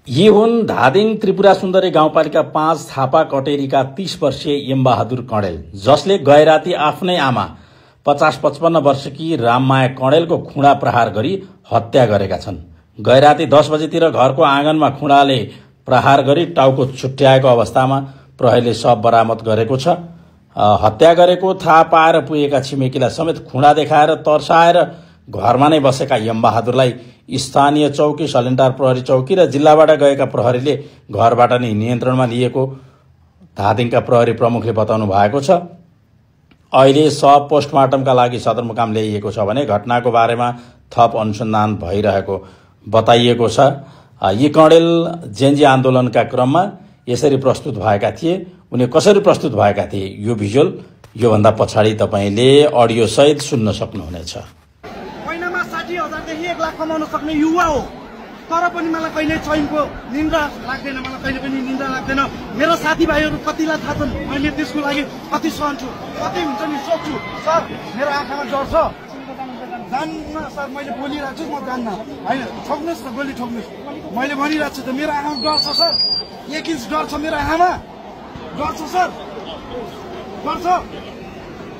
यी हुन् धादिङ त्रिपुरा सुन्दरी गाउँपालिका 5 थापा कटेरीका 30 वर्षीय यमबहादुर कणेल, जसले गैराती आफ्नै आमा 50-55 वर्षकी राममाया कणेलको खुँडा प्रहार गरी हत्या गरेका छन्। गैराती 10 बजेतिर घरको आँगनमा खुँडाले प्रहार गरी टाउको छुट्याएको अवस्थामा प्रहरीले शव बरामद गरेको छ। हत्या गरेको थाहा पाएर पुगेका छिमेकीलाई समेत खुँडा देखाएर तर्साएर घरमा नै बसेका यमबहादुरलाई स्थानीय चौकी, सलेन्टार प्रहरी चौकी र जिल्लाबाट गएका प्रहरीले घरबाट नै नियन्त्रणमा लिएको धादिङका प्रहरी प्रमुखले बताउनु भएको छ। अहिले शव पोस्टमार्टमका लागि सदरमुकाम ल्याइएको छ भने घटनाको बारेमा थप अनुसन्धान भइरहेको बताइएको छ। यी कणेल जेन्जी आन्दोलनका क्रममा यसरी प्रस्तुत भएका थिए। उनी कसरी प्रस्तुत भएका थिए यो भिजुअल योभन्दा पछाडि तपाईले अडियो सहित सुन्न सक्नुहुनेछ। महिनामा 60,000 देखि 1 लाख कमाउन सक्ने युवा हो, तर पनि मलाई कहिले चैनको निन्द्रा लाग्दैन, मलाई कहिले पनि निन्द्रा लाग्दैन। मेरो साथीभाइहरू कतिलाई थाहा छन्, मैले त्यसको लागि कति सहन्छु, कति हुन्छ नि सोच्छु। सर मेरो आँखामा डर छ, जान्न सर, मैले बोलिरहेको छु, म जान्न होइन, ठोक्नुहोस् न, गोली ठोक्नुहोस्, मैले भनिरहेको छु त, मेरो आँखामा डर छ सर, 1 इन्च डर छ मेरो आँखामा, डर छ सर, डर छ।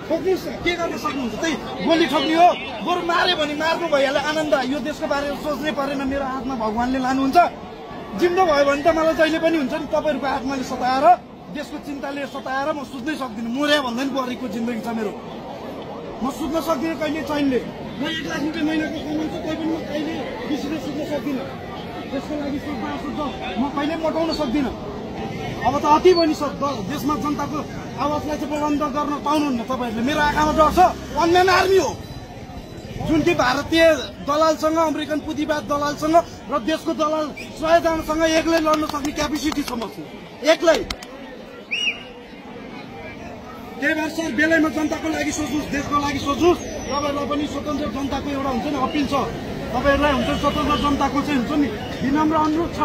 ठोक्नुहोस्, के गर्न सक्नुहुन्छ, त्यही गोली ठोक्ने हो, बरु मारे भने मार्नु भइहाल्यो, आनन्द। यो देशको बारेमा सोच्नै परेन, मेरो हातमा भगवानले लानुहुन्छ। जिउँदो भयो भने त मलाई जहिले पनि हुन्छ नि, तपाईँहरूको आत्माले सताएर, देशको चिन्ताले सताएर म सुत्नै सक्दिनँ। मर्या भन्दा नि बढीको जिन्दगी छ मेरो, म सुत्न सक्दिनँ कहिले चैनले। म 1 लाख रुपियाँ महिनाको कमाउँछु, त्यही पनि म कहिले बिर्सिन सुत्न सक्दिनँ। त्यसको लागि म कहिले मोटाउन सक्दिनँ। अब त अति पनि छ, देशमा जनताको आवाजलाई चाहिँ प्रबन्ध गर्न पाउनुहुन्न तपाईँहरूले। मेरो आँखामा डर छ, अनम्यान आर्मी हो जुन कि भारतीय दलालसँग, अमेरिकन पुँजीवाद दलालसँग र देशको दलाल 100 जनासँग एक्लै लड्न सक्ने क्यापेसिटी छ मसँग, एक्लै। त्यही भएर सर बेलैमा जनताको लागि सोच्नुहोस्, देशको लागि सोच्नुहोस्। तपाईँहरूलाई पनि स्वतन्त्र जनताको एउटा हुन्छ नि अपिल छ, तपाईँहरूलाई हुन्छ स्वतन्त्र जनताको चाहिँ हुन्छ नि विनम्र अनुरोध छ।